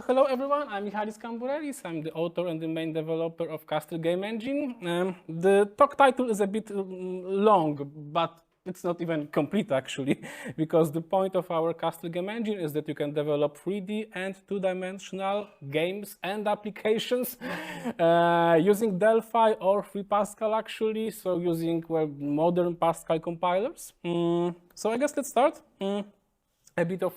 So hello everyone, I'm Michalis Kamburelis. I'm the author and the main developer of Castle Game Engine. The talk title is a bit long, but it's not even complete actually, because the point of our Castle Game Engine is that you can develop 3D and two-dimensional games and applications using Delphi or Free Pascal actually, so using modern Pascal compilers. So I guess let's start. A bit of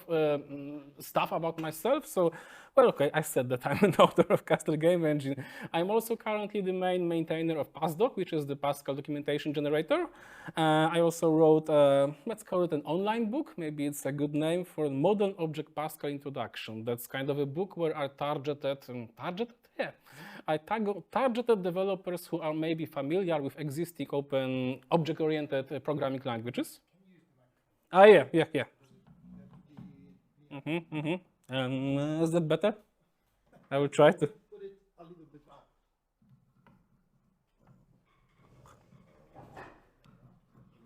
stuff about myself. So, well, okay, I said that I'm an author of Castle Game Engine. I'm also currently the main maintainer of PasDoc, which is the Pascal documentation generator. I also wrote, let's call it an online book. Maybe it's a good name for Modern Object Pascal Introduction. That's kind of a book where I targeted developers who are maybe familiar with existing open object-oriented programming languages. Yeah. Is that better? I will try to. Put it a little bit up.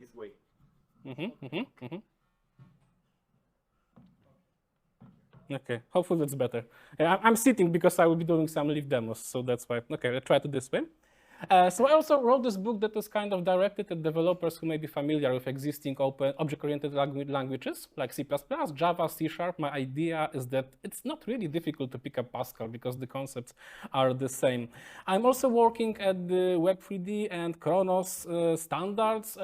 This way. Okay, hopefully that's better. I'm sitting because I will be doing some live demos, so that's why. Okay, let's try to this way. So I also wrote this book that is kind of directed at developers who may be familiar with existing open object-oriented languages like C++, Java, C#. My idea is that it's not really difficult to pick up Pascal because the concepts are the same. I'm also working at the Web3D and Chronos standards.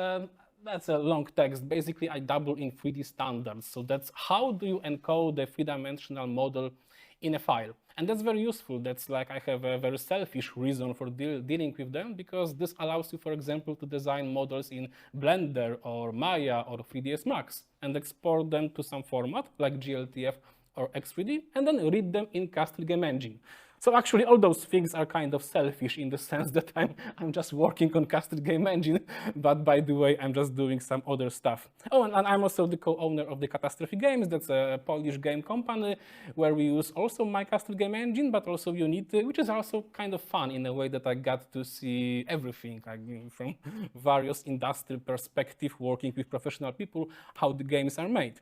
That's a long text. Basically, I dabble in 3D standards. So that's how do you encode a three-dimensional model in a file. And that's very useful. That's like I have a very selfish reason for dealing with them, because this allows you, for example, to design models in Blender or Maya or 3ds Max and export them to some format like GLTF or X3D and then read them in Castle Game Engine. So actually all those things are kind of selfish in the sense that I'm just working on Castle Game Engine, but by the way, I'm just doing some other stuff. Oh, and I'm also the co-owner of the Catastrophe Games. That's a Polish game company where we use also my Castle Game Engine, but also Unity, which is also kind of fun in a way that I got to see everything from various industry perspective, working with professional people, how the games are made.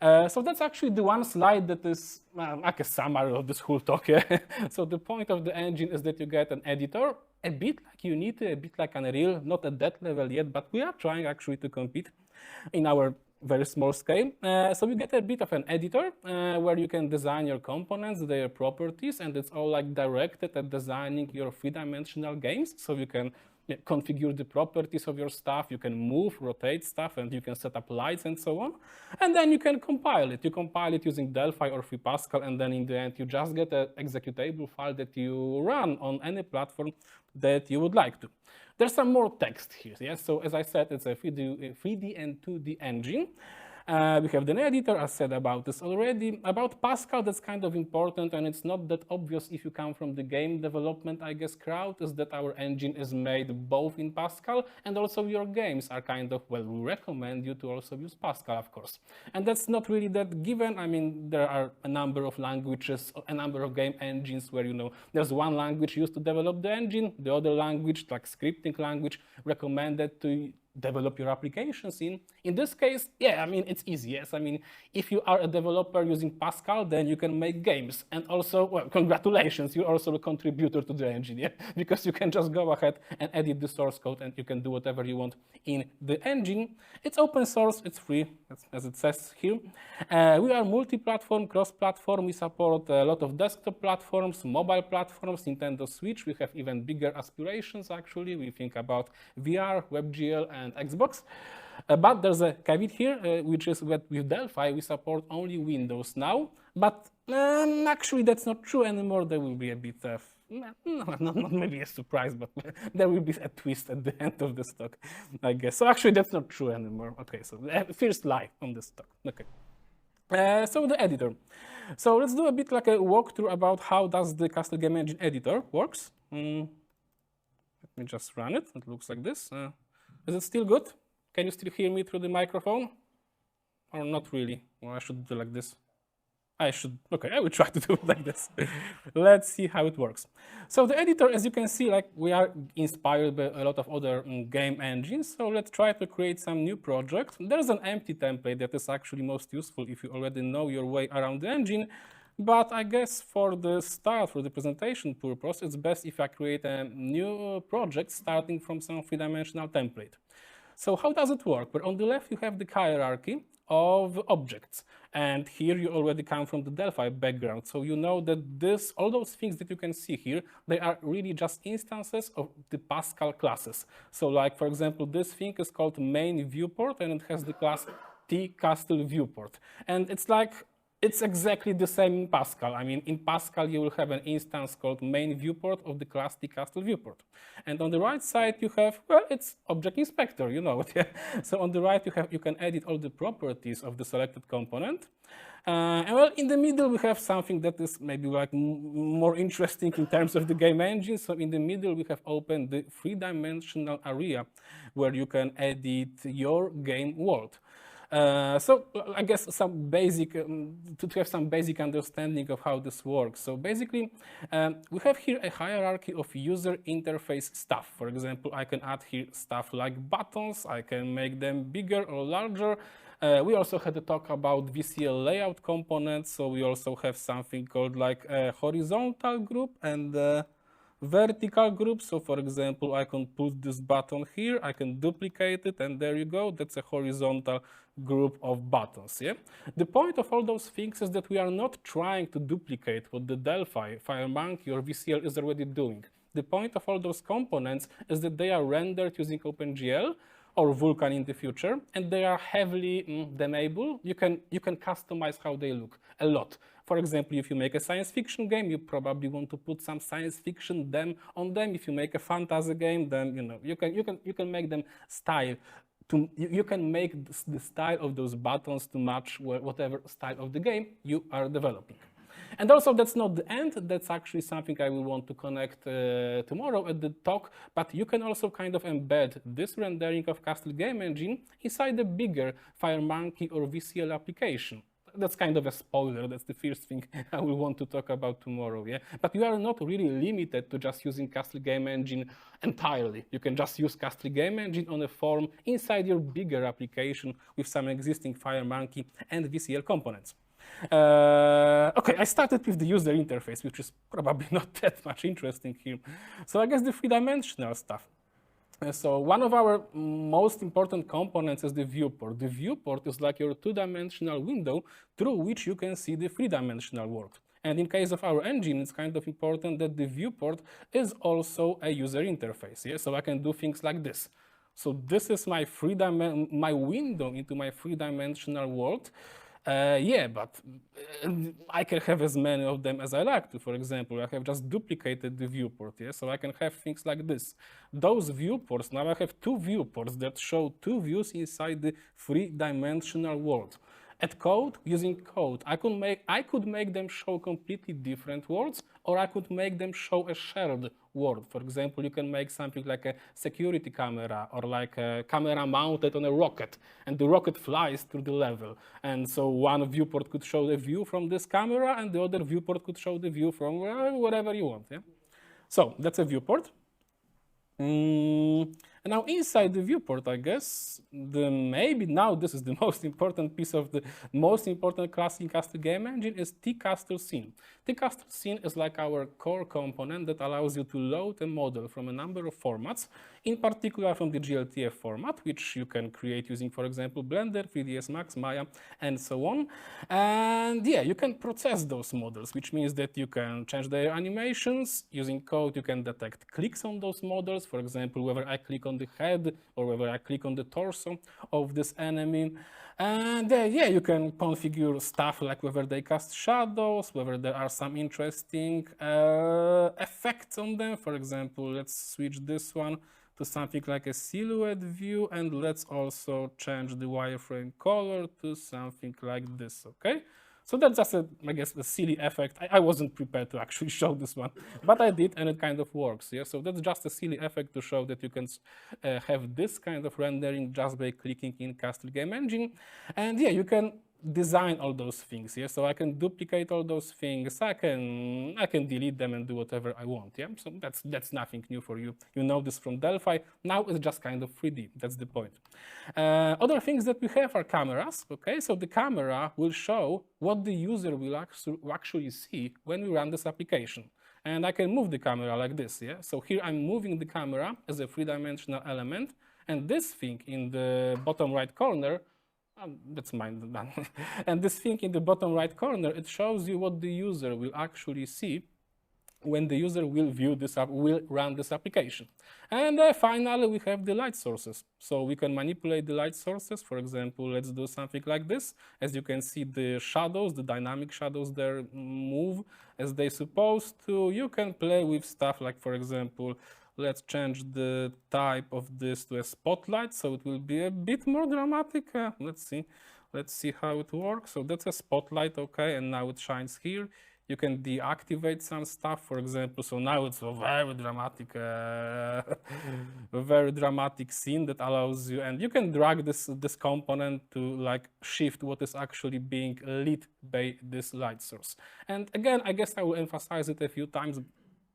So that's actually the one slide that is like a summary of this whole talk. So the point of the engine is that you get an editor, a bit like Unity, a bit like Unreal, not at that level yet, but we are trying actually to compete in our very small scale. So you get a bit of an editor where you can design your components, their properties, and it's all like directed at designing your three-dimensional games. So you can configure the properties of your stuff, you can move, rotate stuff, and you can set up lights and so on. And then you can compile it. You compile it using Delphi or Free Pascal, and then in the end, you just get an executable file that you run on any platform that you would like to. There's some more text here. Yes? So as I said, it's a 3D and 2D engine. We have the editor, I said about this already. About Pascal, that's kind of important, and it's not that obvious if you come from the game development, I guess, crowd, is that our engine is made both in Pascal, and also your games are kind of, well, we recommend you to also use Pascal, of course. And that's not really that given. I mean, there are a number of languages, a number of game engines where, there's one language used to develop the engine, the other language, like scripting language, recommended to develop your applications in. In this case, yeah, I mean, it's easy, yes. I mean, if you are a developer using Pascal, then you can make games. And also, well, congratulations, you're also a contributor to the engine, yeah? Because you can just go ahead and edit the source code and you can do whatever you want in the engine. It's open source, it's free, as it says here. We are multi-platform, cross-platform. We support a lot of desktop platforms, mobile platforms, Nintendo Switch. We have even bigger aspirations, actually. We think about VR, WebGL, and Xbox. But there's a caveat here, which is that with Delphi, we support only Windows now. But actually, that's not true anymore. There will be a bit of, not maybe a surprise, but there will be a twist at the end of this talk, I guess. So actually, that's not true anymore. Okay, so first lie on this talk. Okay. So the editor. So let's do a bit like a walkthrough about how does the Castle Game Engine editor works. Let me just run it. It looks like this. Is it still good? Can you still hear me through the microphone? Or not really? Or I should do like this. Okay, I will try to do it like this. Let's see how it works. So the editor, as you can see, like we are inspired by a lot of other game engines. So let's try to create some new project. There's an empty template that is actually most useful if you already know your way around the engine. But I guess for the start, for the presentation purpose, it's best if I create a new project starting from some three-dimensional template. So how does it work? Well, on the left, you have the hierarchy of objects. And here you already come from the Delphi background. So you know that all those things that you can see here, they are really just instances of the Pascal classes. So like, for example, this thing is called main viewport, and it has the class tCastle viewport. And it's exactly the same in Pascal. I mean, in Pascal, you will have an instance called main viewport of the class tCastle viewport. And on the right side, you have, well, it's object inspector, you know it. Yeah? So on the right, you can edit all the properties of the selected component. And well, in the middle, we have something that is maybe like more interesting in terms of the game engine. So in the middle, we have opened the three-dimensional area where you can edit your game world. So I guess some basic, to have some basic understanding of how this works. So basically, we have here a hierarchy of user interface stuff. For example, I can add here stuff like buttons. I can make them bigger or larger. We also had a talk about VCL layout components. So we also have something called like a horizontal group and vertical group. So for example, I can put this button here, I can duplicate it, and there you go. That's a horizontal group of buttons. Yeah. The point of all those things is that we are not trying to duplicate what the Delphi, FireMonkey, or VCL is already doing. The point of all those components is that they are rendered using OpenGL or Vulkan in the future, and they are heavily themable. You can customize how they look a lot. For example, if you make a science fiction game, you probably want to put some science fiction on them. If you make a fantasy game, then you can make them style. You can make the style of those buttons to match whatever style of the game you are developing. And also, that's not the end. That's actually something I will want to connect tomorrow at the talk. But you can also kind of embed this rendering of Castle Game Engine inside the bigger FireMonkey or VCL application. That's kind of a spoiler. That's the first thing I will want to talk about tomorrow. Yeah, but you are not really limited to just using Castle Game Engine entirely. You can just use Castle Game Engine on a form inside your bigger application with some existing FireMonkey and VCL components. Okay, I started with the user interface, which is probably not that much interesting here. So I guess the three-dimensional stuff. So one of our most important components is the viewport. The viewport is like your two-dimensional window through which you can see the three-dimensional world. And in case of our engine, it's kind of important that the viewport is also a user interface. Yeah? So I can do things like this. So this is my window into my three-dimensional world. Yeah, but I can have as many of them as I like to. For example, I have just duplicated the viewport, yeah? So I can have things like this. Those viewports, now I have two viewports that show two views inside the three-dimensional world. At code, using code, I could make them show completely different worlds, or I could make them show a shared world. For example, you can make something like a security camera or like a camera mounted on a rocket, and the rocket flies through the level. And so one viewport could show the view from this camera, and the other viewport could show the view from wherever you want. Yeah? So that's a viewport. And now inside the viewport, I guess, maybe now this is the most important piece of the most important class in Castle Game Engine is tCastle Scene. tCastle Scene is like our core component that allows you to load a model from a number of formats, in particular from the GLTF format, which you can create using, for example, Blender, 3ds Max, Maya, and so on. And yeah, you can process those models, which means that you can change their animations. Using code, you can detect clicks on those models. For example, whether I click on the head or whether I click on the torso of this enemy. And yeah, you can configure stuff like whether they cast shadows, whether there are some interesting effects on them. For example, let's switch this one to something like a silhouette view, and let's also change the wireframe color to something like this, okay? So that's just, I guess, a silly effect. I wasn't prepared to actually show this one, but I did, and it kind of works. Yeah, so that's just a silly effect to show that you can have this kind of rendering just by clicking in Castle Game Engine. And yeah, you can design all those things. Yeah, so I can duplicate all those things. I can delete them and do whatever I want. Yeah, so that's nothing new for you. You know this from Delphi. Now it's just kind of 3D. That's the point. Other things that we have are cameras. Okay, so the camera will show what the user will actually see when we run this application. And I can move the camera like this. Yeah, so here I'm moving the camera as a three-dimensional element, and this thing in the bottom right corner. That's mine done. And this thing in the bottom right corner, it shows you what the user will actually see when the user will view this will run this application. And finally, we have the light sources. So we can manipulate the light sources. For example, let's do something like this. As you can see, the shadows, the dynamic shadows there move as they're supposed to. You can play with stuff like, for example, let's change the type of this to a spotlight, so it will be a bit more dramatic. Let's see how it works. So that's a spotlight, okay, and now it shines here. You can deactivate some stuff, for example. So now it's a very dramatic, a very dramatic scene that allows you, and you can drag this component to like shift what is actually being lit by this light source. And again, I guess I will emphasize it a few times,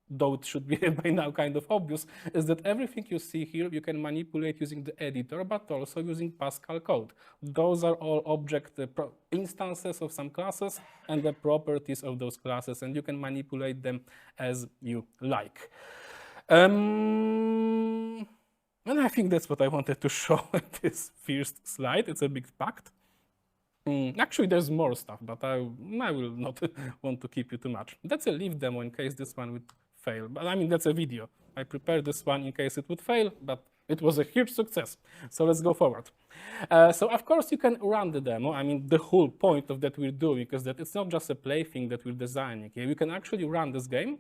though it should be by now kind of obvious, is that everything you see here you can manipulate using the editor, but also using Pascal code. Those are all object instances of some classes and the properties of those classes, and you can manipulate them as you like. And I think that's what I wanted to show at this first slide. It's a big pact. Actually, there's more stuff, but I will not want to keep you too much. That's a live demo in case this one would fail. But I mean, that's a video. I prepared this one in case it would fail, but it was a huge success. So let's go forward. So of course you can run the demo. I mean, the whole point of that we're doing is that it's not just a plaything that we're designing. Okay? We can actually run this game.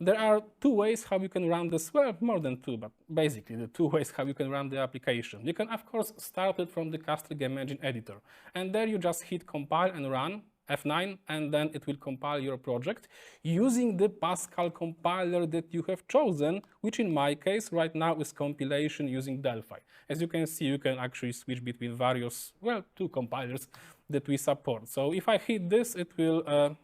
There are two ways how you can run this, well, more than two, but basically the two ways how you can run the application. You can, of course, start it from the Castle Game Engine editor. And there you just hit compile and run, F9, and then it will compile your project using the Pascal compiler that you have chosen, which in my case right now is compilation using Delphi. As you can see, you can actually switch between various, well, two compilers that we support. So if I hit this, it will...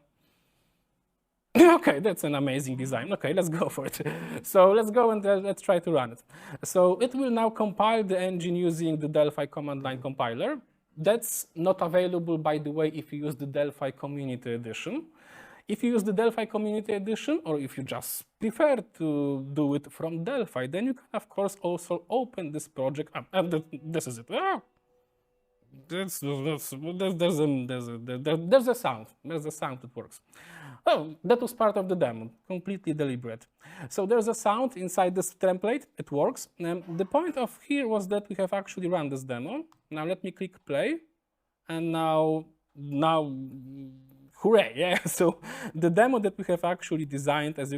Okay, that's an amazing design. Okay, let's go for it. So let's go and let's try to run it. So it will now compile the engine using the Delphi command line compiler. That's not available, by the way, if you use the Delphi Community Edition. If you use the Delphi Community Edition, or if you just prefer to do it from Delphi, then you can, of course, also open this project up. And this is it. There's a sound. There's a sound that works. Oh, that was part of the demo, completely deliberate. So there's a sound inside this template. It works. The point of here was that we have actually run this demo. Now let me click play, and now, hooray! Yeah. So the demo that we have actually designed, as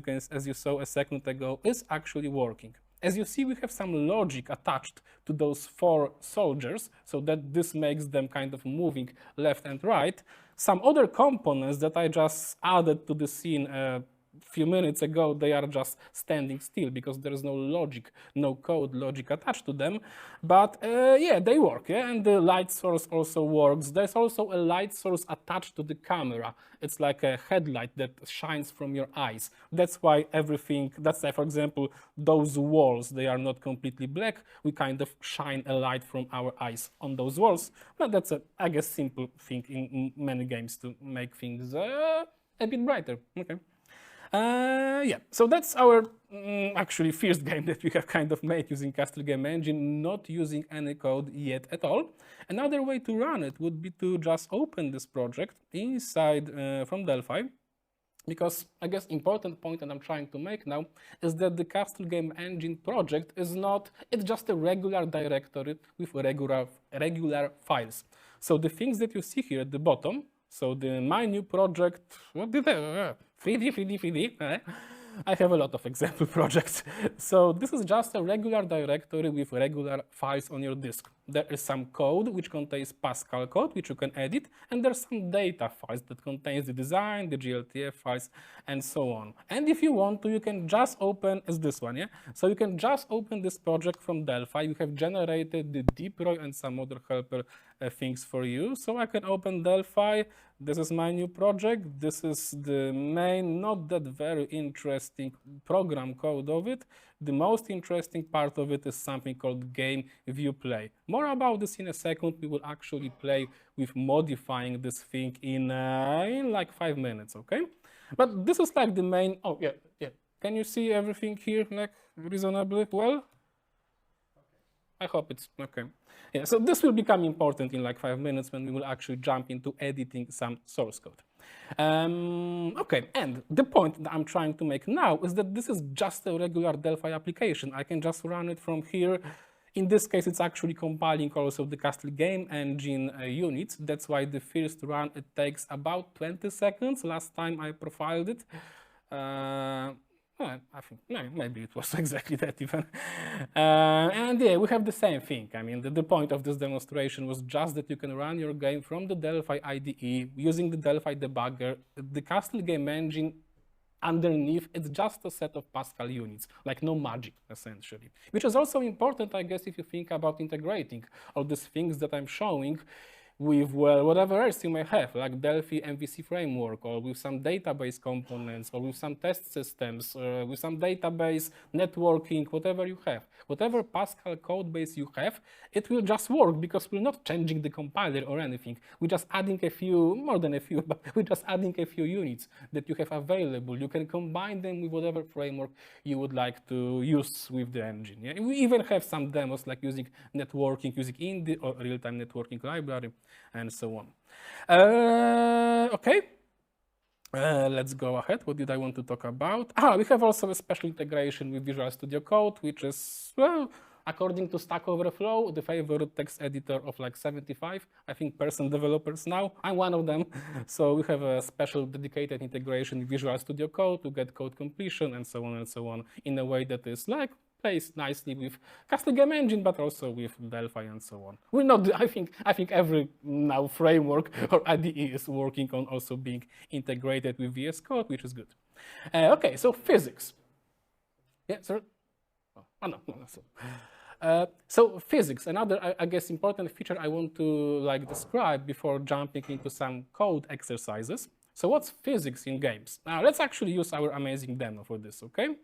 you saw a second ago, is actually working. As you see, we have some logic attached to those 4 soldiers, so that this makes them kind of moving left and right. Some other components that I just added to the scene a few minutes ago, they are just standing still because there is no logic, no code logic attached to them. But yeah, they work, yeah? And the light source also works. There's also a light source attached to the camera. It's like a headlight that shines from your eyes. That's why everything, that's why, for example, those walls, they are not completely black. We kind of shine a light from our eyes on those walls. But that's a, I guess, simple thing in many games to make things a bit brighter. Okay. Yeah, so that's our actually first game that we have kind of made using Castle Game Engine, not using any code yet at all. Another way to run it would be to just open this project inside from Delphi, because I guess important point that I'm trying to make now is that the Castle Game Engine project is not, it's just a regular directory with regular files. So the things that you see here at the bottom, so my new project, what did I, 3D. I have a lot of example projects. So this is just a regular directory with regular files on your disk. there is some code which contains Pascal code, which you can edit, and there's some data files that contains the design, the GLTF files, and so on. And if you want to, you can just open, is this one, yeah? So you can just open this project from Delphi. You have generated the deploy and some other helper things for you. So I can open Delphi. This is my new project. This is the main, not that very interesting program code of it. The most interesting part of it is something called game view play. More about this in a second. We will actually play with modifying this thing in like 5 minutes, okay? But this is like the main, oh yeah, yeah. Can you see everything here like reasonably well? I hope it's okay. Yeah, so this will become important in like 5 minutes when we will actually jump into editing some source code. Okay, and the point that I'm trying to make now is that this is just a regular Delphi application. I can just run it from here. In this case, it's actually compiling also the Castle Game Engine units. That's why the first run, it takes about 20 seconds. Last time I profiled it. I think maybe it was exactly that even. And yeah, we have the same thing. I mean, the point of this demonstration was just that you can run your game from the Delphi IDE using the Delphi debugger. The Castle Game Engine underneath, it's just a set of Pascal units, like no magic, essentially. Which is also important, I guess, if you think about integrating all these things that I'm showing with, well, whatever else you may have, like Delphi MVC framework, or with some database components, or with some test systems, with some database networking, whatever you have. Whatever Pascal code base you have, it will just work because we're not changing the compiler or anything. We're just adding a few, more than a few, but we're just adding a few units that you have available. You can combine them with whatever framework you would like to use with the engine. Yeah? We even have some demos like using networking, using Indy or real-time networking library, and so on. Okay, let's go ahead. What did I want to talk about? We have also a special integration with Visual Studio Code, which is, well, according to Stack Overflow, the favorite text editor of like 75, I think, % developers now. I'm one of them. So we have a special dedicated integration with Visual Studio Code to get code completion and so on in a way that is like plays nicely with Castle Game Engine, but also with Delphi and so on. We're not, I think every now framework or IDE is working on also being integrated with VS Code, which is good. Okay, so physics. Yeah, sir? No. So physics, another, I guess, important feature I want to like describe before jumping into some code exercises. So what's physics in games? Now let's actually use our amazing demo for this, okay?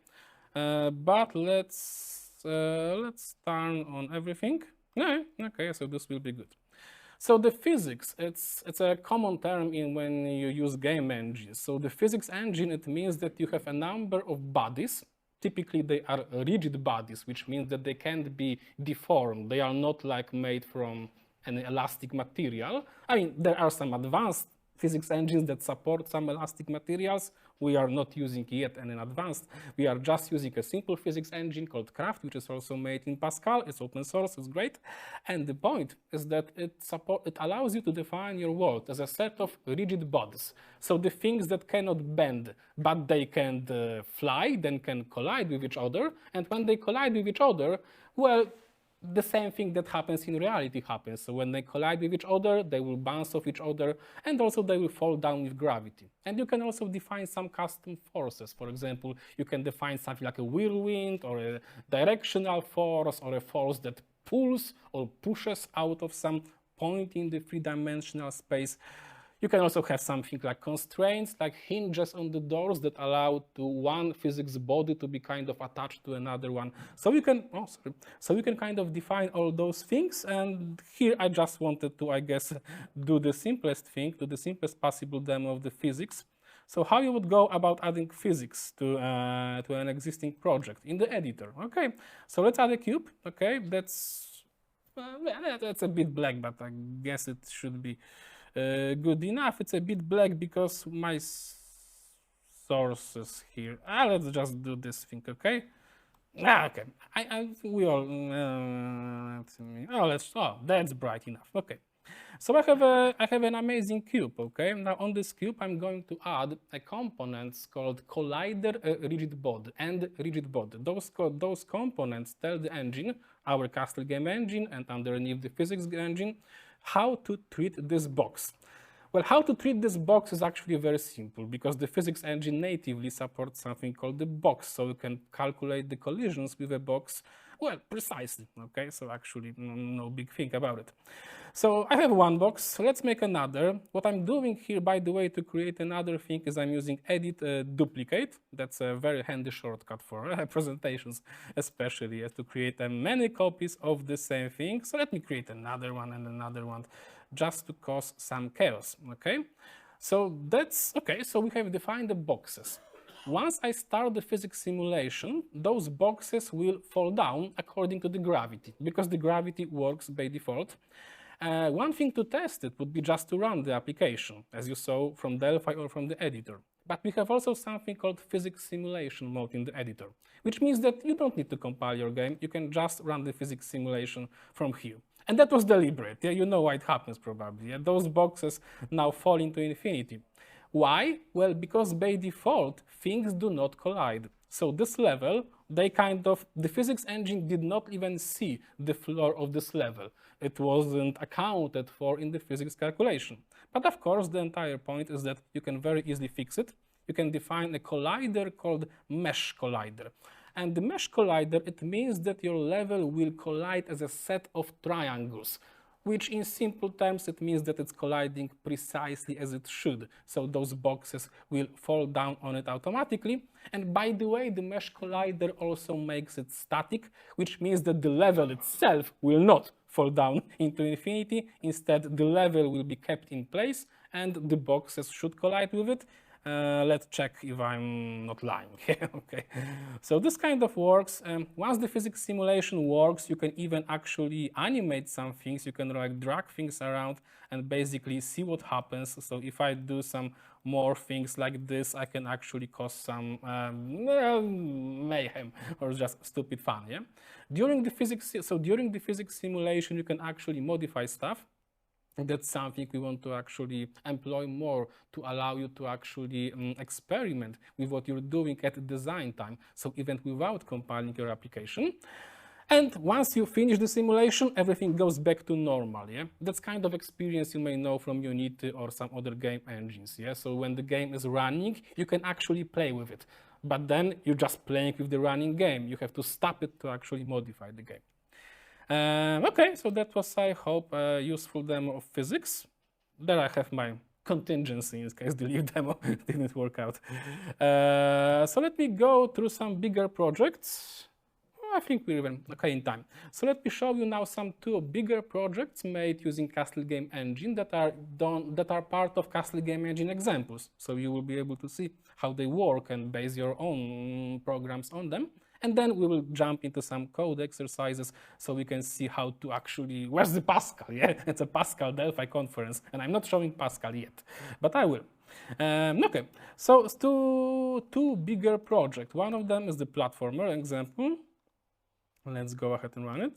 But let's turn on everything. No, okay, so this will be good. So the physics, it's a common term in when you use game engines. So the physics engine, it means that you have a number of bodies. Typically, they are rigid bodies, which means that they can't be deformed. They are not like made from an elastic material. I mean, there are some advanced physics engines that support some elastic materials. We are not using yet an advanced. We are just using a simple physics engine called Craft, which is also made in Pascal. It's open source, it's great. And the point is that it allows you to define your world as a set of rigid bodies. So the things that cannot bend, but they can fly, then can collide with each other. And when they collide with each other, well, the same thing that happens in reality happens. So when they collide with each other, they will bounce off each other, and also they will fall down with gravity. And you can also define some custom forces. For example, you can define something like a whirlwind, or a directional force, or a force that pulls or pushes out of some point in the three-dimensional space. You can also have something like constraints, like hinges on the doors that allow to one physics body to be kind of attached to another one. So you can, so you can kind of define all those things. And here I just wanted to, I guess, do the simplest thing, do the simplest possible demo of the physics. So how you would go about adding physics to an existing project in the editor? Okay, so let's add a cube. Okay, that's a bit black, but I guess it should be good enough. It's a bit black because my sources here. Let's just do this thing, okay? Okay. We all. That's bright enough. Okay. So I have an amazing cube, okay? Now on this cube, I'm going to add a components called collider, rigid body, and rigid body. Those components tell the engine, our Castle game engine, and underneath the physics engine, how to treat this box. Well, how to treat this box is actually very simple because the physics engine natively supports something called the box, so you can calculate the collisions with a box, well, precisely, okay? So actually, no big thing about it. So I have one box, so let's make another. What I'm doing here, by the way, to create another thing is I'm using edit duplicate. That's a very handy shortcut for presentations, especially to create many copies of the same thing. So let me create another one and another one just to cause some chaos, okay? So that's, okay, so we have defined the boxes. Once I start the physics simulation, those boxes will fall down according to the gravity, because the gravity works by default. One thing to test it would be just to run the application, as you saw from Delphi or from the editor. But we have also something called physics simulation mode in the editor, which means that you don't need to compile your game, you can just run the physics simulation from here. And that was deliberate, yeah? You know why it happens probably. Yeah? Those boxes now fall into infinity. Why? Well, because by default, things do not collide. So this level, the physics engine did not even see the floor of this level. It wasn't accounted for in the physics calculation. But of course, the entire point is that you can very easily fix it. You can define a collider called mesh collider. And the mesh collider, it means that your level will collide as a set of triangles, which in simple terms, it means that it's colliding precisely as it should. So those boxes will fall down on it automatically. And by the way, the mesh collider also makes it static, which means that the level itself will not fall down into infinity. Instead, the level will be kept in place and the boxes should collide with it. Let's check if I'm not lying. Okay. So this kind of works. Once the physics simulation works, you can even actually animate some things. You can like drag things around and basically see what happens. So if I do some more things like this, I can actually cause some mayhem or just stupid fun. Yeah. During the physics simulation, you can actually modify stuff. That's something we want to actually employ more to allow you to actually experiment with what you're doing at design time, so even without compiling your application. And once you finish the simulation, everything goes back to normal, yeah? That's kind of experience you may know from Unity or some other game engines, yeah? So when the game is running, you can actually play with it. But then you're just playing with the running game. You have to stop it to actually modify the game. Okay, so that was, I hope, a useful demo of physics. There I have my contingency in case the leave demo didn't work out. So let me go through some bigger projects. I think we're even okay in time. So let me show you now some two bigger projects made using Castle Game Engine that are part of Castle Game Engine examples. So you will be able to see how they work and base your own programs on them. And then we will jump into some code exercises so we can see how to actually, where's the Pascal? Yeah, it's a Pascal Delphi conference, and I'm not showing Pascal yet, but I will. Okay, so two bigger projects. One of them is the platformer example. Let's go ahead and run it.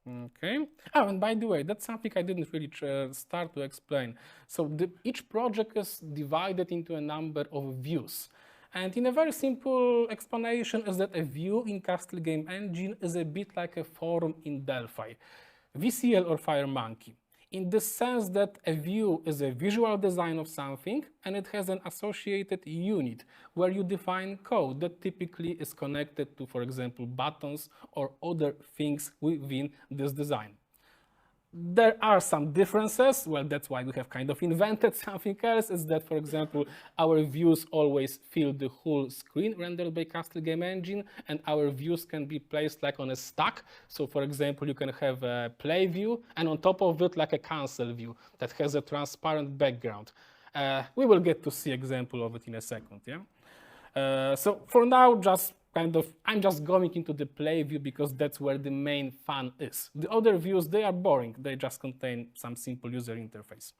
Okay. Oh, and by the way, that's something I didn't really start to explain. So each project is divided into a number of views. And in a very simple explanation is that a view in Castle Game Engine is a bit like a form in Delphi, VCL or FireMonkey, in the sense that a view is a visual design of something and it has an associated unit where you define code that typically is connected to, for example, buttons or other things within this design. There are some differences. Well, that's why we have kind of invented something else, is that, for example, our views always fill the whole screen rendered by Castle Game Engine, and our views can be placed like on a stack. So, for example, you can have a play view, and on top of it, like a cancel view that has a transparent background. We will get to see example of it in a second, yeah? So for now, I'm just going into the play view because that's where the main fun is. The other views, they are boring. They just contain some simple user interface.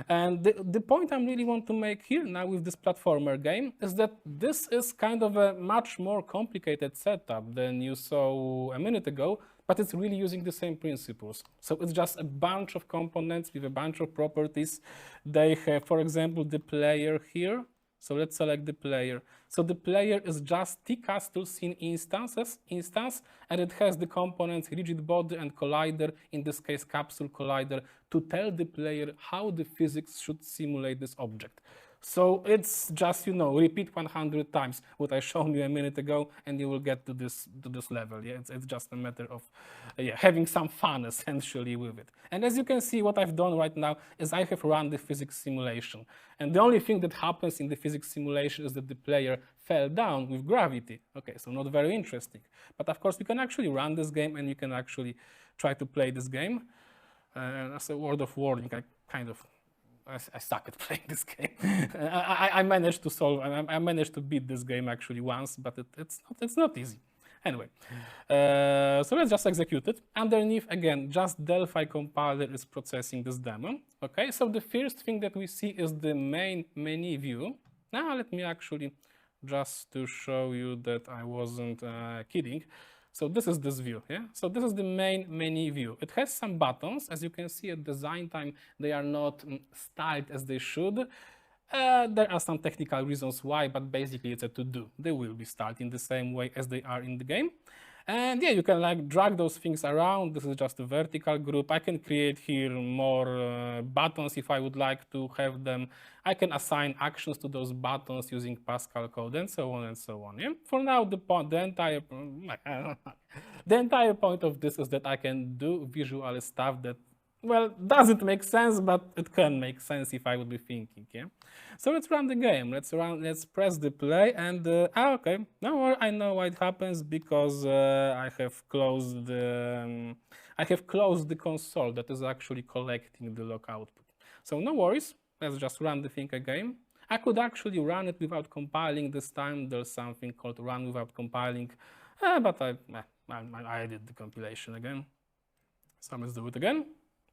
And the point I really want to make here now with this platformer game is that this is kind of a much more complicated setup than you saw a minute ago, but it's really using the same principles. So it's just a bunch of components with a bunch of properties. They have, for example, the player here. So let's select the player. So the player is just T-Castle scene instance, and it has the components rigid body and collider, in this case capsule collider, to tell the player how the physics should simulate this object. So it's just, you know, repeat 100 times what I showed you a minute ago, and you will get to this level. Yeah, it's just a matter of having some fun essentially with it. And as you can see, what I've done right now is I have run the physics simulation, and the only thing that happens in the physics simulation is that the player fell down with gravity. Okay, so not very interesting. But of course, we can actually run this game, and you can actually try to play this game. As a word of warning, I suck at playing this game. I managed to solve. I managed to beat this game actually once, but it's not easy. Anyway, so let's just execute it. Underneath, again, just Delphi compiler is processing this demo. Okay, so the first thing that we see is the main menu view. Now let me actually, just to show you that I wasn't kidding. So this is this view, yeah? So this is the main menu view. It has some buttons. As you can see at design time, they are not styled as they should. There are some technical reasons why, but basically it's a to-do. They will be styled in the same way as they are in the game. And yeah, you can like drag those things around. This is just a vertical group. I can create here more buttons if I would like to have them. I can assign actions to those buttons using Pascal code and so on and so on. Yeah? For now, the entire point of this is that I can do visual stuff that, well, doesn't make sense, but it can make sense if I would be thinking. Yeah. So let's run the game. Let's press the play, and okay. Now I know why it happens, because I have closed the console that is actually collecting the log output. So no worries. Let's just run the thing again. I could actually run it without compiling this time. There's something called run without compiling, but I did the compilation again. So let's do it again.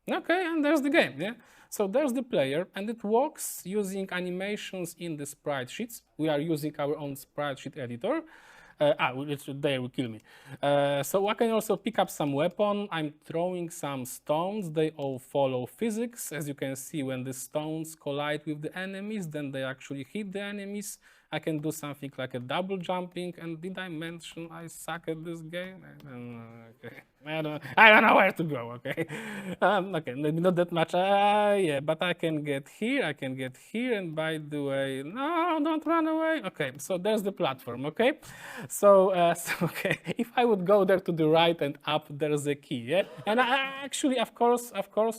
Okay, and there's the game, yeah? So there's the player, and it works using animations in the sprite sheets. We are using our own sprite sheet editor. They will kill me. So I can also pick up some weapon. I'm throwing some stones. They all follow physics. As you can see, when the stones collide with the enemies, then they actually hit the enemies. I can do something like a double jumping. And did I mention I suck at this game? Okay. I don't know where to go. Okay. Okay, maybe not that much. Yeah, but I can get here. I can get here. And by the way, no, don't run away. Okay, so there's the platform. Okay. So okay, if I would go there to the right and up, there's a key. Yeah. And actually, of course,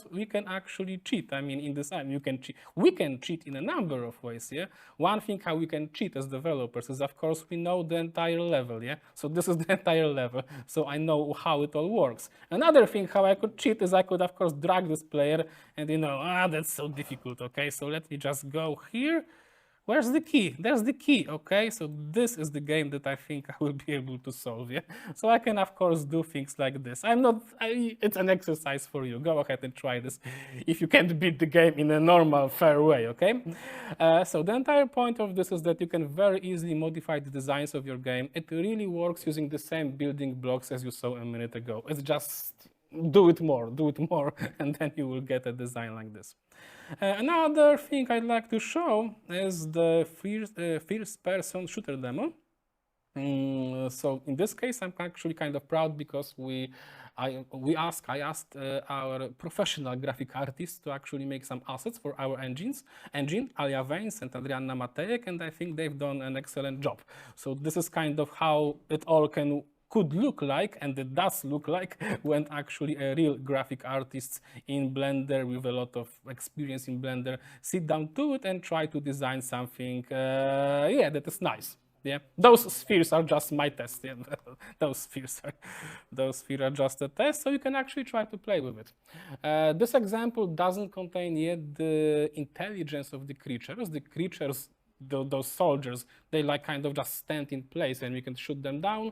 we can actually cheat. I mean, in this time, you can cheat. We can cheat in a number of ways. Yeah. One thing how we can cheat as developers is, of course, we know the entire level. Yeah. So this is the entire level. So I know how it all works. Another thing how I could cheat is I could, of course, drag this player, and you know, that's so difficult. Okay. So let me just go here. Where's the key? There's the key, okay? So this is the game that I think I will be able to solve, yeah? So I can, of course, do things like this. It's an exercise for you. Go ahead and try this if you can't beat the game in a normal, fair way, okay? So the entire point of this is that you can very easily modify the designs of your game. It really works using the same building blocks as you saw a minute ago. It's just do it more, and then you will get a design like this. Another thing I'd like to show is the first-person shooter demo. So in this case, I'm actually kind of proud because I asked our professional graphic artists to actually make some assets for our engine, Alia Vains and Adrianna Matejek, and I think they've done an excellent job. So this is kind of how it all could look like, and it does look like, when actually a real graphic artist in Blender with a lot of experience in Blender sit down to it and try to design something that is nice. Yeah, those spheres are just my test. Yeah, those spheres are just a test, so you can actually try to play with it. This example doesn't contain yet the intelligence of the creatures. The creatures those soldiers, they like kind of just stand in place and we can shoot them down,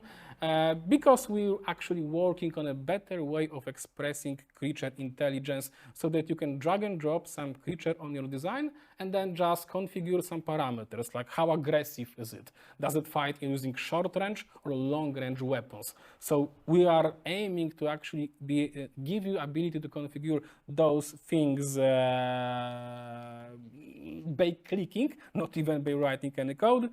because we're actually working on a better way of expressing creature intelligence so that you can drag and drop some creature on your design and then just configure some parameters, like how aggressive is it? Does it fight using short range or long range weapons? So we are aiming to actually give you ability to configure those things by clicking, not even by writing any code.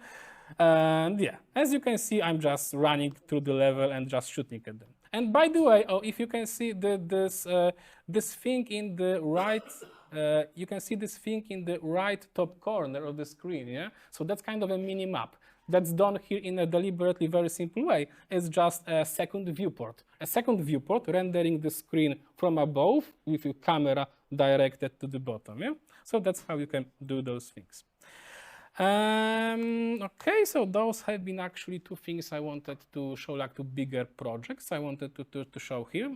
And yeah, as you can see, I'm just running through the level and just shooting at them. And by the way, if you can see this thing in the right, you can see this thing in the right top corner of the screen, yeah? So that's kind of a mini map. That's done here in a deliberately very simple way. It's just a second viewport. A second viewport rendering the screen from above with your camera directed to the bottom, yeah? So that's how you can do those things. Okay, so those have been actually two things I wanted to show, like two bigger projects I wanted to show here.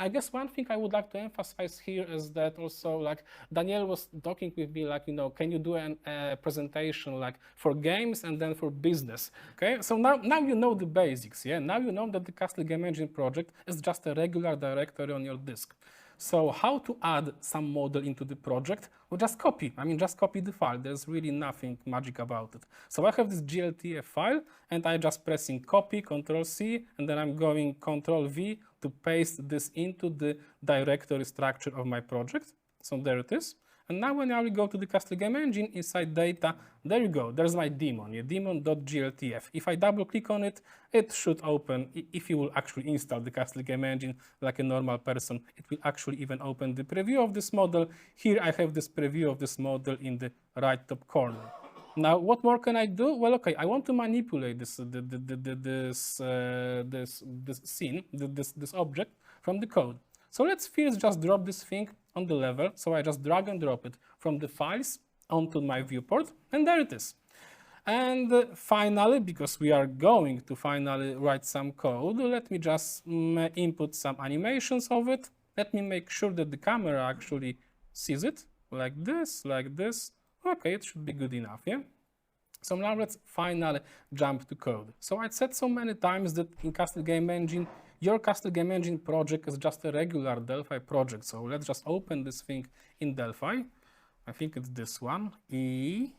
I guess one thing I would like to emphasize here is that also, like, Daniel was talking with me, like, you know, can you do a presentation like for games and then for business? Okay, so now you know the basics, yeah? Now you know that the Castle Game Engine project is just a regular directory on your disk. So how to add some model into the project? Well, just copy. Just copy the file. There's really nothing magic about it. So I have this GLTF file, and I just pressing copy, Control-C, and then I'm going Control-V to paste this into the directory structure of my project. So there it is. And now when I will go to the Castle Game Engine, inside data, there you go, there's my daemon, yeah, daemon.gltf. If I double click on it, it should open. If you will actually install the Castle Game Engine like a normal person, it will actually even open the preview of this model. Here I have this preview of this model in the right top corner. Now, what more can I do? Well, okay, I want to manipulate this scene, this object from the code. So let's first just drop this thing on the level. So I just drag and drop it from the files onto my viewport, and there it is. And finally, because we are going to finally write some code, let me just input some animations of it. Let me make sure that the camera actually sees it, like this, like this. Okay, it should be good enough, yeah? So now let's finally jump to code. So I said so many times that in Castle Game Engine, your Castle Game Engine project is just a regular Delphi project. So let's just open this thing in Delphi. I think it's this one, E.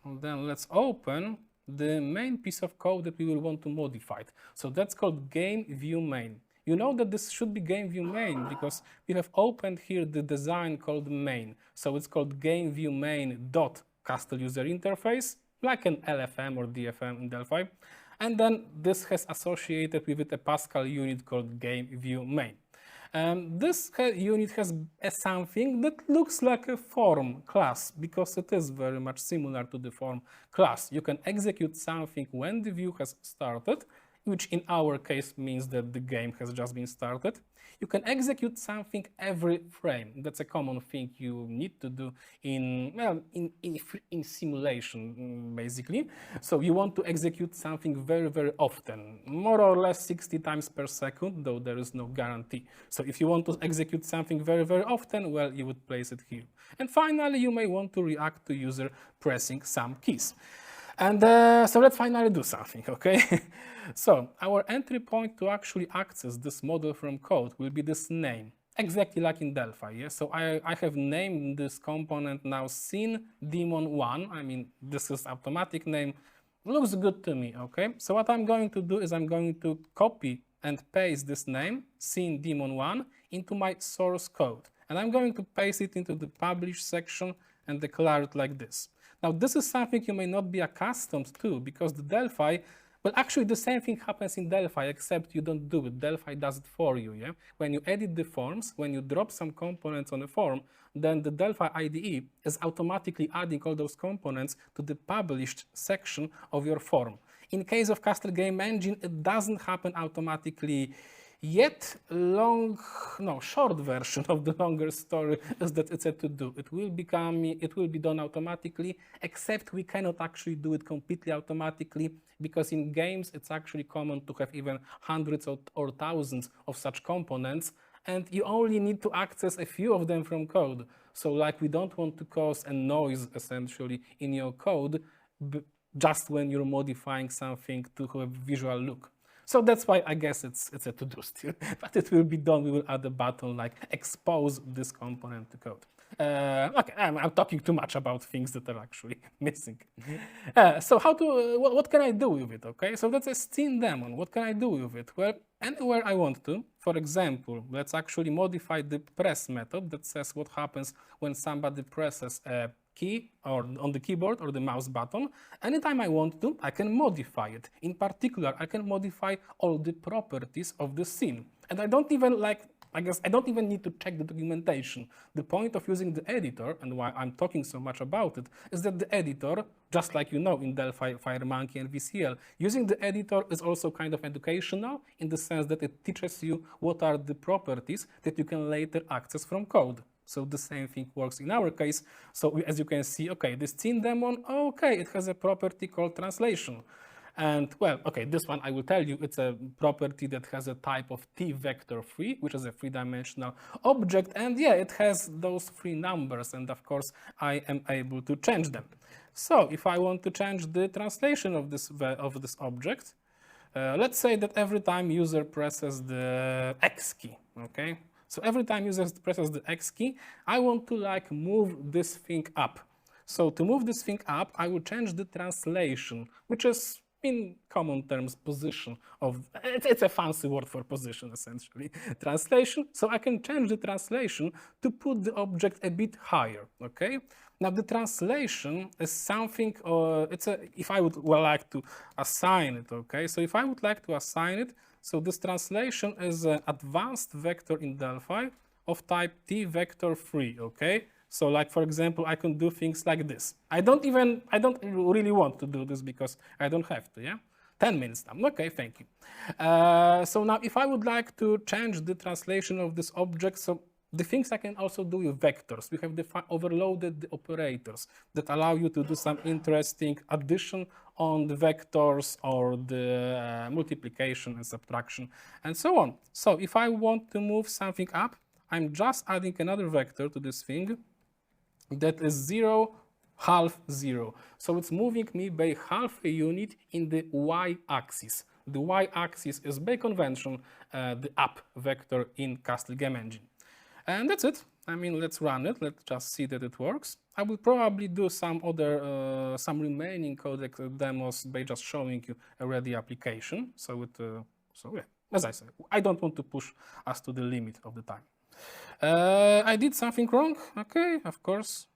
And then let's open the main piece of code that we will want to modify. So that's called game view main. You know that this should be game view main because we have opened here the design called main. So it's called game view main dot Castle user interface, like an LFM or DFM in Delphi. And then this has associated with it a Pascal unit called game view main. This unit has something that looks like a form class because it is very much similar to the form class. You can execute something when the view has started, which in our case means that the game has just been started. You can execute something every frame. That's a common thing you need to do in simulation, basically. So you want to execute something very, very often, more or less 60 times per second, though there is no guarantee. So if you want to execute something very, very often, well, you would place it here. And finally, you may want to react to user pressing some keys. And so let's finally do something, okay? So our entry point to actually access this model from code will be this name, exactly like in Delphi, yeah? So I have named this component now scene daemon1. This is automatic name, looks good to me, okay? So what I'm going to do is I'm going to copy and paste this name, scene daemon1, into my source code. And I'm going to paste it into the publish section and declare it like this. Now, this is something you may not be accustomed to because the Delphi, well, actually the same thing happens in Delphi, except you don't do it. Delphi does it for you, yeah? When you edit the forms, when you drop some components on a form, then the Delphi IDE is automatically adding all those components to the published section of your form. In case of Castle Game Engine, it doesn't happen automatically yet. Short version of the longer story is that it's a to-do. It will be done automatically, except we cannot actually do it completely automatically because in games it's actually common to have even hundreds or thousands of such components. and you only need to access a few of them from code. So like we don't want to cause a noise essentially in your code just when you're modifying something to have a visual look. So that's why I guess it's a to-do still, but it will be done. We will add a button like expose this component to code. Okay, I'm talking too much about things that are actually missing. So how to, what can I do with it, okay? So that's a scene daemon. What can I do with it? Well, anywhere I want to. For example, let's actually modify the press method that says what happens when somebody presses a key or on the keyboard or the mouse button. Anytime I want to, I can modify it. In particular, I can modify all the properties of the scene. And I don't even I guess I don't even need to check the documentation. The point of using the editor, and why I'm talking so much about it, is that the editor, just like you know in Delphi, FireMonkey, and VCL, using the editor is also kind of educational in the sense that it teaches you what are the properties that you can later access from code. So the same thing works in our case. So as you can see, okay, this scene daemon, okay, it has a property called translation. And well, okay, this one I will tell you, it's a property that has a type of t-vector3, which is a three-dimensional object. And yeah, it has those three numbers. And of course, I am able to change them. So if I want to change the translation of this object, let's say that every time user presses the X key, okay? So every time user presses the X key, I want to like move this thing up. So to move this thing up, I will change the translation, which is in common terms position of, it's a fancy word for position essentially, translation. So I can change the translation to put the object a bit higher, okay? Now the translation is something, if I would like to assign it, okay? So if I would like to assign it, so this translation is an advanced vector in Delphi of type t-vector3, okay? So like, for example, I can do things like this. I don't really want to do this because I don't have to, yeah? 10 minutes now, okay, thank you. So now if I would like to change the translation of this object, so the things I can also do with vectors. We have overloaded the operators that allow you to do some interesting addition on the vectors or the multiplication and subtraction and so on. So if I want to move something up, I'm just adding another vector to this thing that is 0, half 0. So it's moving me by half a unit in the y-axis. The y-axis is by convention the up vector in Castle Game Engine. And that's it. I mean, let's run it. Let's just see that it works. I will probably do some other, some remaining codec demos by just showing you a ready application. So yeah, as I said, I don't want to push us to the limit of the time. I did something wrong. Okay, of course.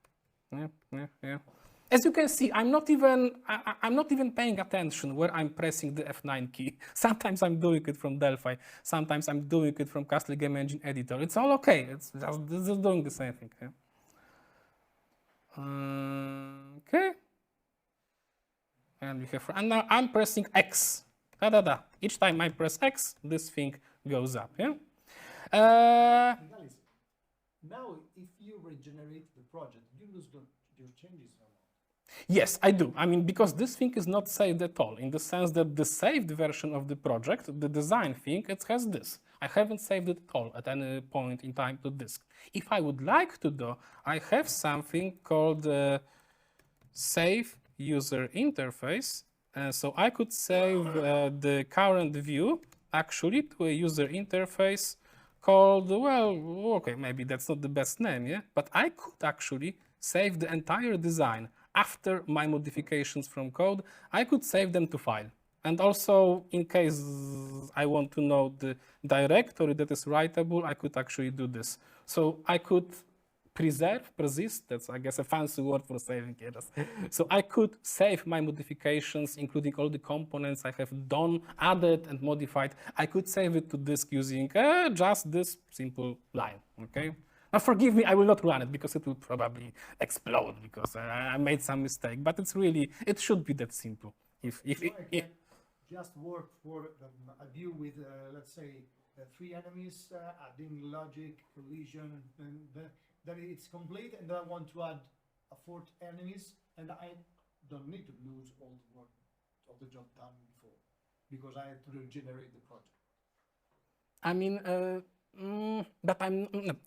Yeah. As you can see, I'm not even paying attention where I'm pressing the F9 key. Sometimes I'm doing it from Delphi. Sometimes I'm doing it from Castle Game Engine Editor. It's all okay. It's just doing the same thing. Yeah? Okay. And now I'm pressing X. Each time I press X, this thing goes up. Yeah. Michalis, now if you regenerate the project, you lose your changes or not? Yes, I do. I mean, because this thing is not saved at all, in the sense that the saved version of the project, the design thing, it has this. I haven't saved it at all at any point in time to disk. If I would like to do, I have something called save user interface. So I could save the current view actually to a user interface called, well, okay, maybe that's not the best name, yeah? But I could actually save the entire design after my modifications from code. I could save them to file. And also, in case I want to know the directory that is writable, I could actually do this. So I could persist, that's I guess a fancy word for saving errors. So I could save my modifications, including all the components I have done, added and modified. I could save it to disk using just this simple line, okay? Now forgive me, I will not run it because it will probably explode because I made some mistake, but it should be that simple. If just work for a view with, let's say, 3 enemies, adding logic, collision, and then it's complete, and then I want to add a 4th enemies, and I don't need to lose all the work of the job done before, because I had to regenerate the project. I mean, But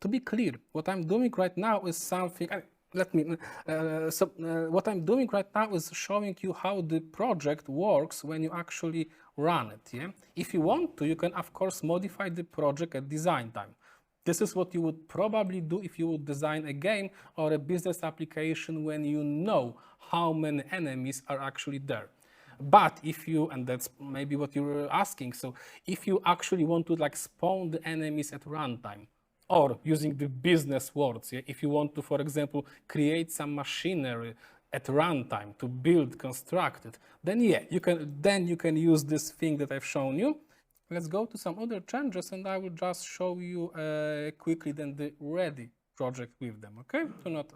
to be clear, what I'm doing right now is something. Let me. What I'm doing right now is showing you how the project works when you actually run it. Yeah. If you want to, you can of course modify the project at design time. This is what you would probably do if you would design a game or a business application when you know how many enemies are actually there. But if you, and that's maybe what you were asking, so if you actually want to like spawn the enemies at runtime, or using the business words, yeah, if you want to, for example, create some machinery at runtime to build, construct it, then yeah, you can use this thing that I've shown you. Let's go to some other changes, and I will just show you quickly then the ready project with them, okay? So not,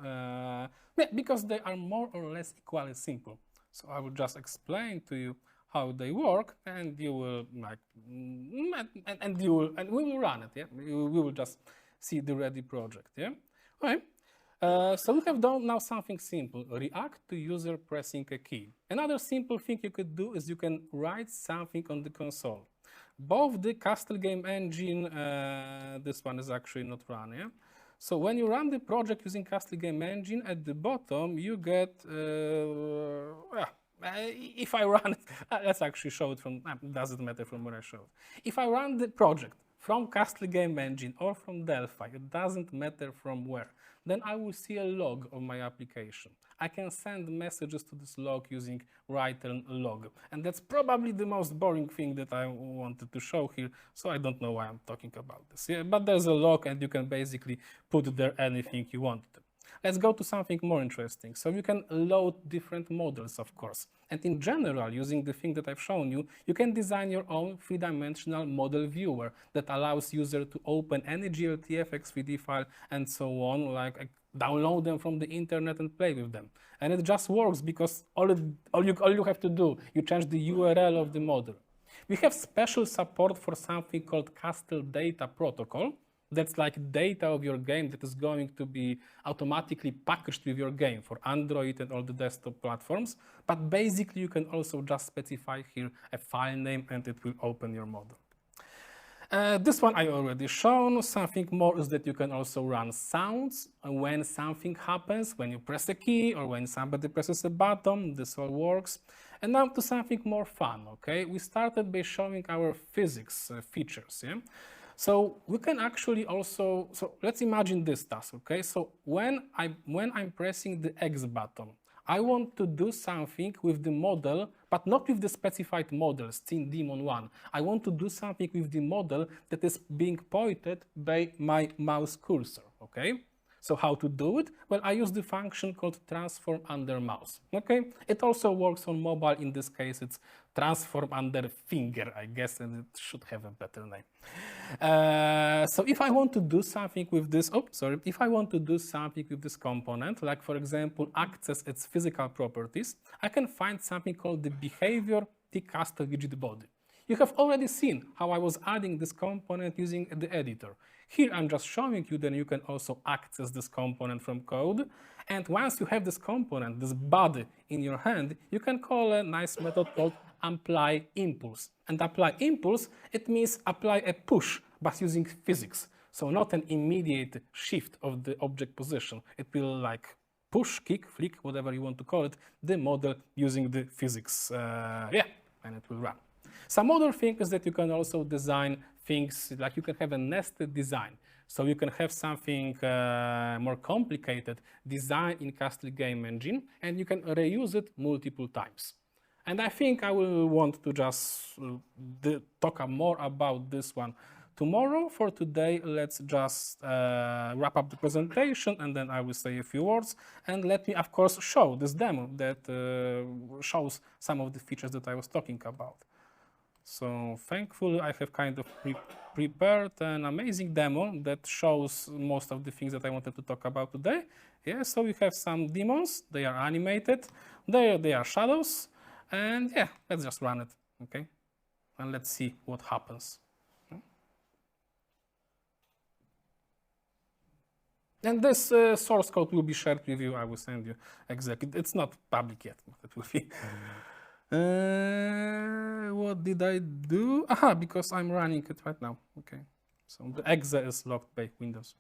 yeah, because they are more or less equally simple. So I will just explain to you how they work, and you will like, and you will, and we will run it, yeah? We will just see the ready project, yeah? All right. So we have done now something simple, react to user pressing a key. Another simple thing you could do is you can write something on the console. Both the Castle Game Engine, this one is actually not run, yeah? So when you run the project using Castle Game Engine, at the bottom you get, if I run it, let's actually show it from, doesn't matter from where I show it. If I run the project from Castle Game Engine or from Delphi, it doesn't matter from where, then I will see a log of my application. I can send messages to this log using write-and log. And that's probably the most boring thing that I wanted to show here, so I don't know why I'm talking about this. Yeah, but there's a log and you can basically put there anything you want to. Let's go to something more interesting. So you can load different models, of course. And in general, using the thing that I've shown you, you can design your own three-dimensional model viewer that allows user to open any GLTF, X3D file, and so on, like download them from the internet and play with them. And it just works because all you have to do, you change the URL of the model. We have special support for something called Castle Data Protocol. That's like data of your game that is going to be automatically packaged with your game for Android and all the desktop platforms. But basically, you can also just specify here a file name and it will open your model. This one I already shown. Something more is that you can also run sounds when something happens, when you press a key or when somebody presses a button. This all works. And now to something more fun, okay? We started by showing our physics features, yeah? So we can actually also, so let's imagine this task, okay? So when I'm pressing the X button, I want to do something with the model, but not with the specified model, scene daemon 1. I want to do something with the model that is being pointed by my mouse cursor, okay? So how to do it? Well, I use the function called transform under mouse, okay? It also works on mobile. In this case, it's transform under finger, I guess, and it should have a better name. So if I want to do something with this, if I want to do something with this component, like for example, access its physical properties, I can find something called the behavior tcastle widget body. You have already seen how I was adding this component using the editor. Here I'm just showing you that you can also access this component from code. And once you have this component, this body in your hand, you can call a nice method called apply impulse. And apply impulse, it means apply a push, but using physics. So not an immediate shift of the object position. It will like push, kick, flick, whatever you want to call it, the model using the physics. And it will run. Some other thing is that you can also design things, like you can have a nested design. So you can have something more complicated designed in Castle Game Engine, and you can reuse it multiple times. And I think I will want to just talk more about this one tomorrow. For today, let's just wrap up the presentation, and then I will say a few words. And let me, of course, show this demo that shows some of the features that I was talking about. So thankfully, I have kind of prepared an amazing demo that shows most of the things that I wanted to talk about today. Yeah, so we have some demons. They are animated. They are shadows. And yeah, let's just run it, okay? And let's see what happens. And this source code will be shared with you. I will send you exactly. It's not public yet, but it will be. What did I do? Aha, because I'm running it right now. Okay. So the exe is locked by Windows.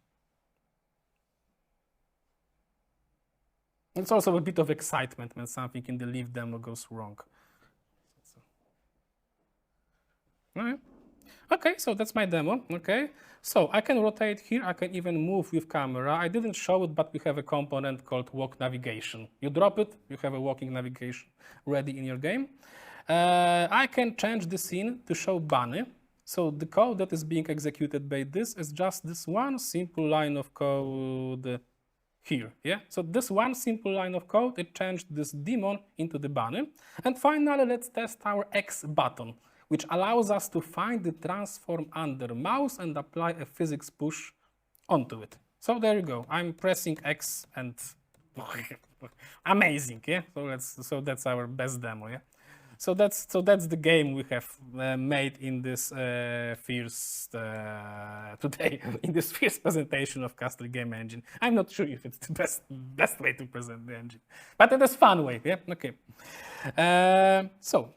It's also a bit of excitement when something in the leaf demo goes wrong. All right. Okay, so that's my demo. Okay, so I can rotate here. I can even move with camera. I didn't show it, but we have a component called walk navigation. You drop it, you have a walking navigation ready in your game. I can change the scene to show bunny. So the code that is being executed by this is just this one simple line of code here. Yeah. So this one simple line of code, it changed this daemon into the bunny. And finally, let's test our X button, which allows us to find the transform under mouse and apply a physics push onto it. So there you go. I'm pressing X and amazing, yeah. So that's our best demo, yeah. So that's the game we have made in this first today in this first presentation of Castle Game Engine. I'm not sure if it's the best way to present the engine, but it is fun way, yeah. Okay. So.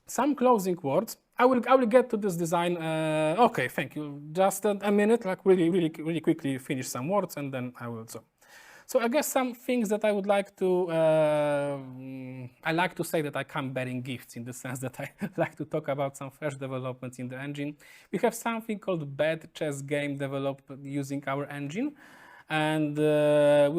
Some closing words. I will get to this design. Okay, thank you. Just a minute, like really quickly finish some words, and then I will. So I guess some things that I would like to. I like to say that I come bearing gifts in the sense that I like to talk about some fresh developments in the engine. We have something called bad chess game developed using our engine. And I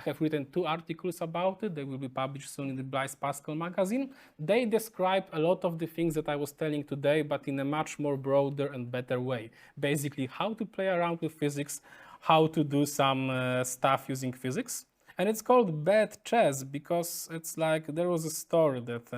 have written 2 articles about it. They will be published soon in the Blaise Pascal magazine. They describe a lot of the things that I was telling today, but in a much more broader and better way. Basically, how to play around with physics, how to do some stuff using physics. And it's called Bad Chess because it's like there was a story that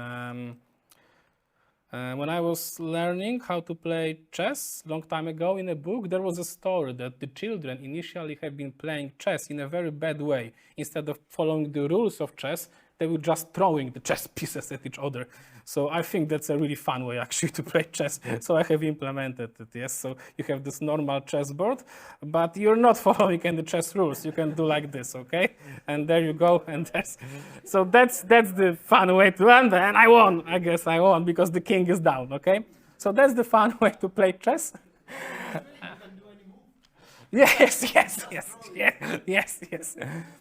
when I was learning how to play chess long time ago in a book, there was a story that the children initially have been playing chess in a very bad way. Instead of following the rules of chess, they were just throwing the chess pieces at each other. So I think that's a really fun way actually to play chess. So I have implemented it, yes. So you have this normal chessboard, but you're not following any chess rules. You can do like this, okay? And there you go. And that's the fun way to end. And I won. I guess I won because the king is down, okay? So that's the fun way to play chess. Yes.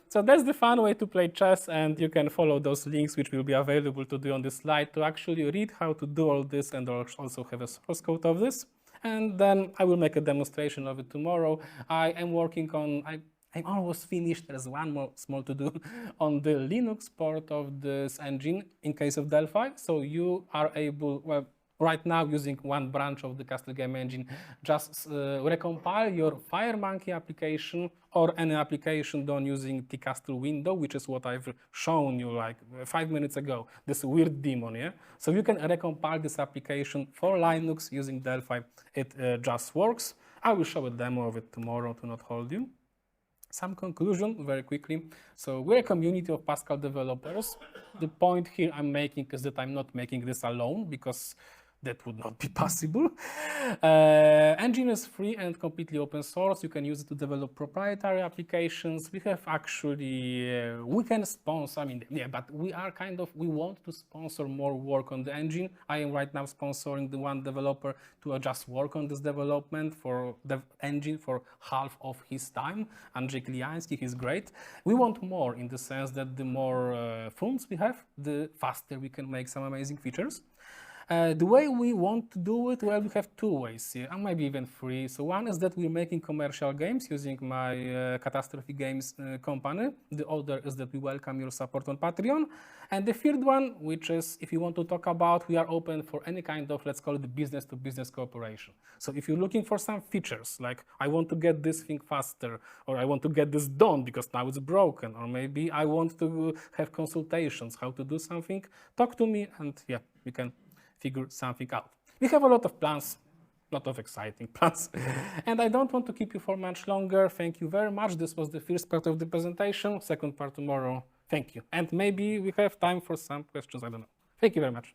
So that's the fun way to play chess, and you can follow those links which will be available to do on this slide to actually read how to do all this and also have a source code of this. And then I will make a demonstration of it tomorrow. I am working on, I'm almost finished. There's one more small to do on the Linux port of this engine in case of Delphi. So you are able, well, right now using one branch of the Castle Game Engine, just recompile your FireMonkey application or any application done using the Castle window, which is what I've shown you like 5 minutes ago, this weird daemon, yeah? So you can recompile this application for Linux using Delphi. It just works. I will show a demo of it tomorrow to not hold you. Some conclusion very quickly. So we're a community of Pascal developers. The point here I'm making is that I'm not making this alone because that would not be possible. Engine is free and completely open source. You can use it to develop proprietary applications. We have actually, we can sponsor, but we want to sponsor more work on the engine. I am right now sponsoring the one developer to just work on this development for the engine for half of his time. Andrzej Kliański, he's great. We want more in the sense that the more funds we have, the faster we can make some amazing features. The way we want to do it, well, we have 2 ways here, and maybe even 3. So one is that we're making commercial games using my Catastrophe Games company. The other is that we welcome your support on Patreon. And the third one, which is, if you want to talk about, we are open for any kind of, let's call it business-to-business cooperation. So if you're looking for some features, like I want to get this thing faster, or I want to get this done because now it's broken, or maybe I want to have consultations, how to do something, talk to me, and yeah, we can figure something out. We have a lot of plans, a lot of exciting plans. And I don't want to keep you for much longer. Thank you very much. This was the first part of the presentation. Second part tomorrow. Thank you. And maybe we have time for some questions. I don't know. Thank you very much.